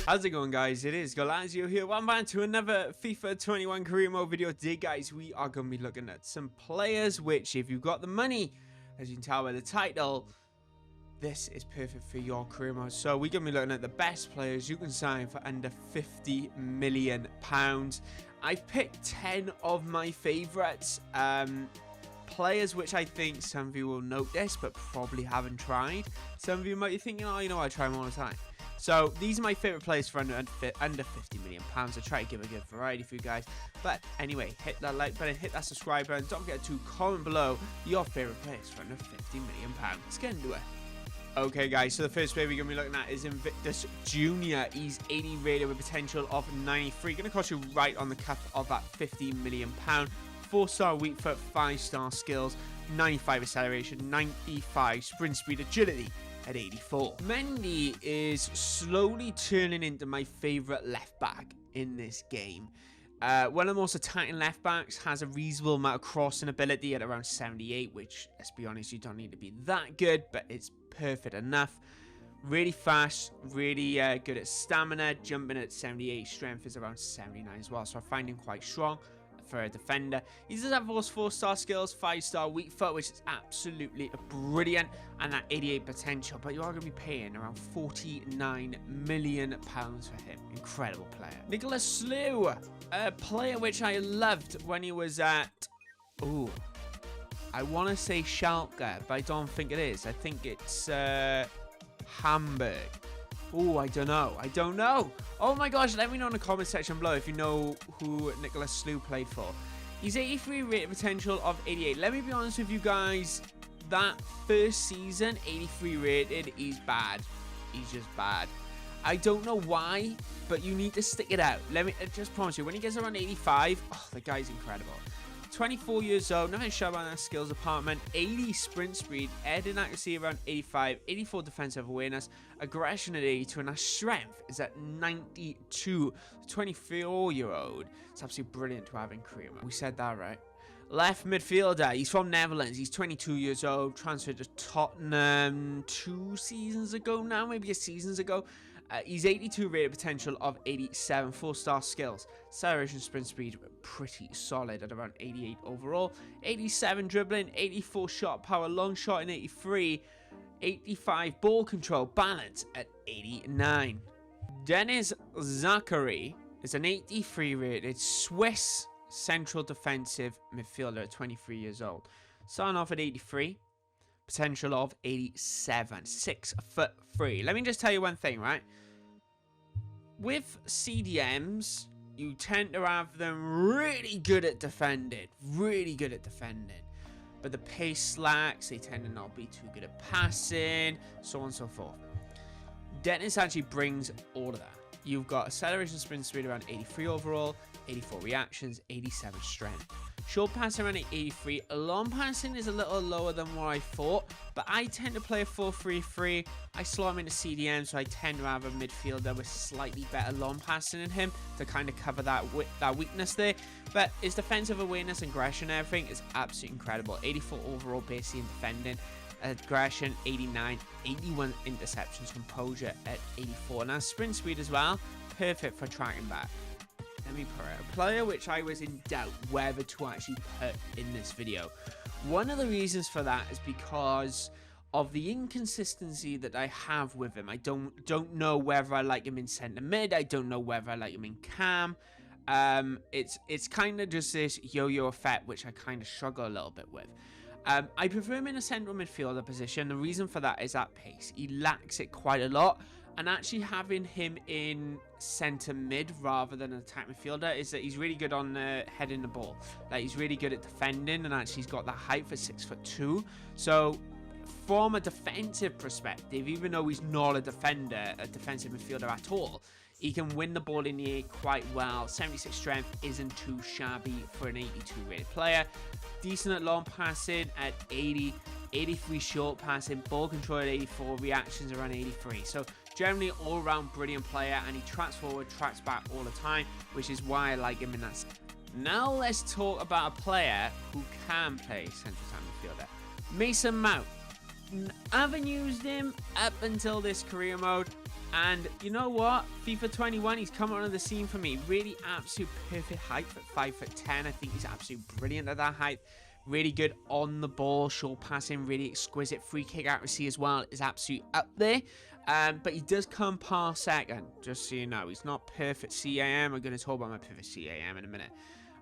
How's it going, guys? It is Goalazio here. Welcome back to another FIFA 21 career mode video. Today, guys, we are going to be looking at some players which, if you've got the money, as you can tell by the title, this is perfect for your career mode. So we're going to be looking at the best players you can sign for under £50 million. I've picked 10 of my favourites. Players which I think some of you will notice but probably haven't tried. Some of you might be thinking, oh, you know, I try them all the time. So these are my favourite players for under £50 million. I try to give a good variety for you guys. But anyway, hit that like button, hit that subscribe button. Don't forget to comment below your favourite players for under £50 million. Let's get into it. Okay, guys, so the first player we're going to be looking at is Invictus Jr. He's 80 rated with potential of 93. Going to cost you right on the cusp of that £50 million. 4-star weak foot, 5-star skills, 95 acceleration, 95 sprint speed, agility at 84. Mendy is slowly turning into my favourite left back in this game. One of the most attacking left backs, has a reasonable amount of crossing ability at around 78, which, let's be honest, you don't need to be that good, but it's perfect enough. Really fast, really good at stamina, jumping at 78, strength is around 79 as well, so I find him quite strong for a defender. He does have those 4-star skills, 5-star weak foot, which is absolutely brilliant, and that 88 potential, but you are going to be paying around £49 million for him. Incredible player. Nicholas Slew, a player which I loved when he was at, I want to say Schalke, but I don't think it is. I think it's Hamburg. Oh, I don't know. Oh my gosh, let me know in the comment section below if you know who Nicholas Slew played for. He's 83 rated potential of 88. Let me be honest with you guys, that first season, 83 rated, he's bad. He's just bad. I don't know why, but you need to stick it out. Let me just promise you, when he gets around 85, oh, the guy's incredible. 24 years old, nothing sure about that skills department, 80 sprint speed, heading accuracy around 85, 84 defensive awareness, aggression at 82, and our strength is at 92. 24-year-old. It's absolutely brilliant to have in career mode. We said that right. Left midfielder, he's from Netherlands, he's 22 years old, transferred to Tottenham 2 seasons ago now, maybe a season ago. He's 82 rated potential of 87, 4-star skills, acceleration, sprint speed, pretty solid at around 88 overall, 87 dribbling, 84 shot power, long shot in 83, 85 ball control, balance at 89. Dennis Zachary is an 83 rated Swiss central defensive midfielder at 23 years old. Starting off at 83, potential of 87, 6'3". Let me just tell you one thing, right? With CDMs, you tend to have them really good at defending, but the pace slacks, they tend to not be too good at passing, so on and so forth. Dennis actually brings all of that. You've got acceleration, sprint speed around 83 overall, 84 reactions, 87 strength. Short passing around 83. Long passing is a little lower than what I thought, but I tend to play a 4-3-3. I slot him into CDM, so I tend to have a midfielder with slightly better long passing in him to kind of cover that weakness there. But his defensive awareness and aggression and everything is absolutely incredible. 84 overall basically in defending. Aggression 89, 81 interceptions, composure at 84. Now sprint speed as well, perfect for tracking back. Let me put it. A player which I was in doubt whether to actually put in this video. One of the reasons for that is because of the inconsistency that I have with him. I don't know whether I like him in centre mid. I don't know whether I like him in cam. It's kind of just this yo-yo effect which I kind of struggle a little bit with. I prefer him in a central midfielder position. The reason for that is that pace. He lacks it quite a lot. And actually having him in centre mid rather than an attack midfielder is that he's really good on heading the ball. Like, he's really good at defending, and actually he's got that height for 6'2". So from a defensive perspective, even though he's not a defensive midfielder at all, he can win the ball in the air quite well. 76 strength isn't too shabby for an 82 rated player. Decent at long passing at 80, 83 short passing, ball control at 84, reactions around 83. So generally all round brilliant player, and he tracks forward, tracks back all the time, which is why I like him in that. Now let's talk about a player who can play central time midfielder. Mason Mount. I haven't used him up until this career mode. And you know what? FIFA 21, he's come onto the scene for me. Really absolute perfect height at 5'10". I think he's absolutely brilliant at that height. Really good on the ball, short passing, really exquisite. Free kick accuracy as well is absolutely up there. But he does come past second, just so you know. He's not perfect CAM. I'm going to talk about my perfect CAM in a minute.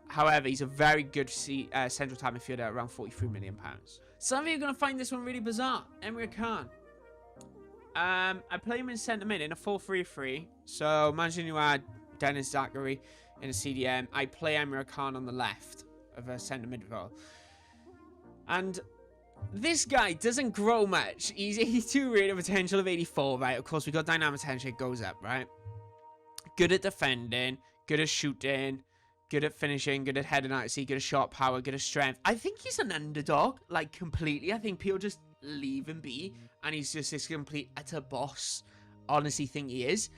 However, he's a very good central type midfielder at around £43 million. Some of you are going to find this one really bizarre. Emre Can. I play him in centre mid in a 4-3-3. So imagine you had Dennis Zachary in a CDM. I play Emre Can on the left of a centre mid role. And this guy doesn't grow much. He's 82 rated potential of 84, right? Of course, we got dynamic potential. It goes up, right? Good at defending, good at shooting, good at finishing, good at heading out, good at shot power, good at strength. I think he's an underdog, like, completely. I think people just leave him be, and he's just this complete utter boss. Honestly think he is.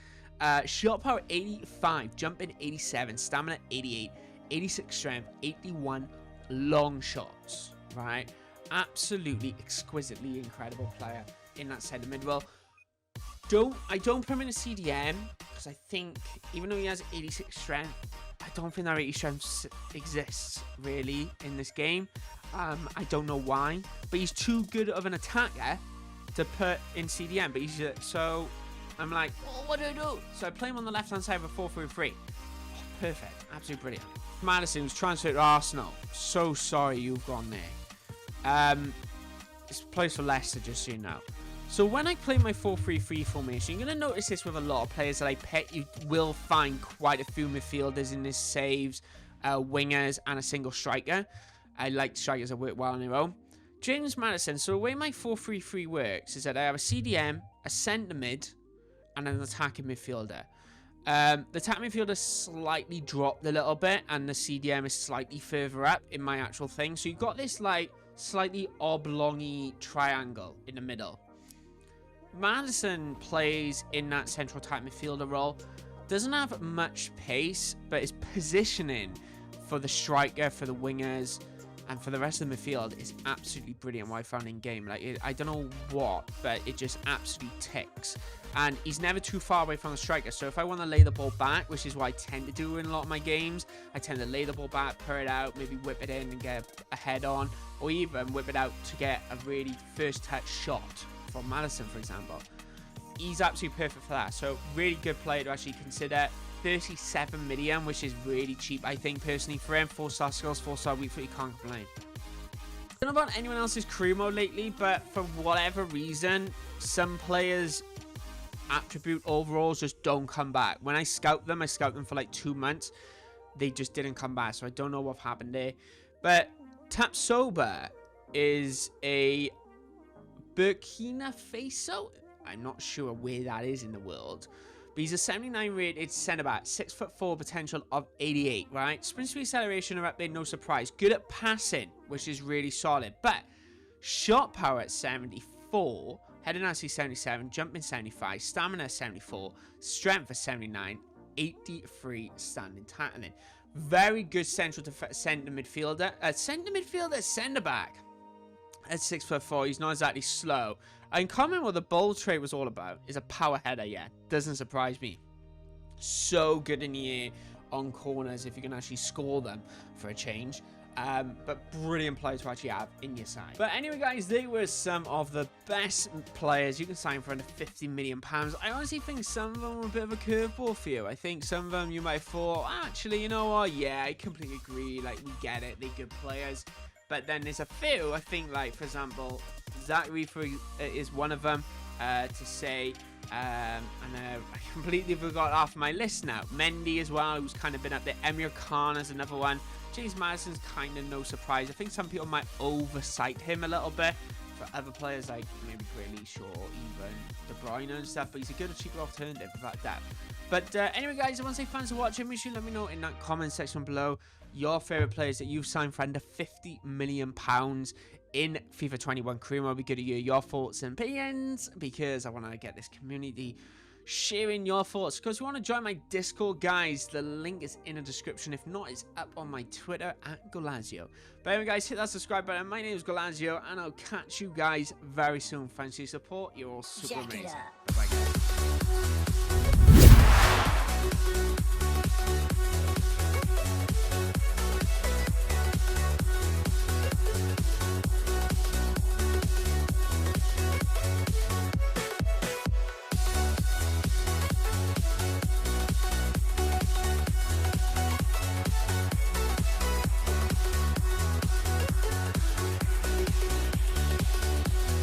Shot power 85, jumping 87, stamina 88, 86 strength, 81 long shots, right? Absolutely exquisitely incredible player in that centre mid role. I don't put him in a CDM because I think even though he has 86 strength, I don't think that 80 strength exists really in this game. I don't know why, but he's too good of an attacker to put in CDM. But he's so I'm like, oh, what do? So I play him on the left hand side of a 4-3-3. Oh, perfect, absolutely brilliant. Madison was transferred to Arsenal. So sorry you've gone there. This plays for Leicester, just so you know. So when I play my 4-3-3 formation, you're going to notice this with a lot of players that I pick. You will find quite a few midfielders in this, saves, wingers, and a single striker. I like strikers that work well on their own. James Madison, so the way my 4-3-3 works is that I have a CDM, a centre mid, and an attacking midfielder. The attacking midfielder slightly dropped a little bit, and the CDM is slightly further up in my actual thing. So you've got this like slightly oblong-y triangle in the middle. Madison plays in that central type midfielder role. Doesn't have much pace, but his positioning for the striker, for the wingers, and for the rest of the midfield is absolutely brilliant. What I found in game, like I don't know what, but it just absolutely ticks. And he's never too far away from the striker. So if I want to lay the ball back, which is what I tend to do in a lot of my games, I tend to lay the ball back, put it out, maybe whip it in and get a head on, or even whip it out to get a really first touch shot from Madison, for example. He's absolutely perfect for that. So really good player to actually consider. 37 million, which is really cheap, I think, personally, for him. 4-star skills, 4-star weak foot, you can't complain. I don't know about anyone else's career mode lately, but for whatever reason, some players' attribute overalls just don't come back. When I scout them for like 2 months. They just didn't come back, so I don't know what happened there. But Tapsoba is a Burkina Faso. I'm not sure where that is in the world. But he's a 79 rated centre-back, 6'4", potential of 88, right? Sprint speed, acceleration are up there, no surprise. Good at passing, which is really solid. But shot power at 74, heading accuracy 77, jumping 75, stamina 74, strength at 79, 83 standing tackling. Very good central centre midfielder. Centre-back at 6'4". He's not exactly slow. In common, what the ball trait was all about is a power header. Yeah, doesn't surprise me. So good in the air on corners if you can actually score them for a change. But brilliant players to actually have in your side. But anyway, guys, they were some of the best players you can sign for under £50 million. I honestly think some of them were a bit of a curveball for you. I think some of them you might have thought, actually, you know what? Yeah, I completely agree. Like, we get it. They're good players. But then there's a few, I think, like, for example, Zachary is one of them to say. And I completely forgot off my list now. Mendy as well, who's kind of been up there. Emre Can is another one. James Madison's kind of no surprise. I think some people might oversight him a little bit. For other players like maybe Grealish or even De Bruyne and stuff, but he's a good cheaper alternative without that. But anyway, guys, I want to say thanks for watching. Make sure you let me know in that comment section below your favourite players that you've signed for under £50 million in FIFA 21 career mode. Be good to hear your thoughts and opinions, because I want to get this community sharing your thoughts. Because if you want to join my Discord, guys, the link is in the description. If not, it's up on my Twitter at Goalazio. But anyway, guys, hit that subscribe button. My name is Goalazio, and I'll catch you guys very soon. Thanks for your support. You're all super amazing. Bye-bye, guys.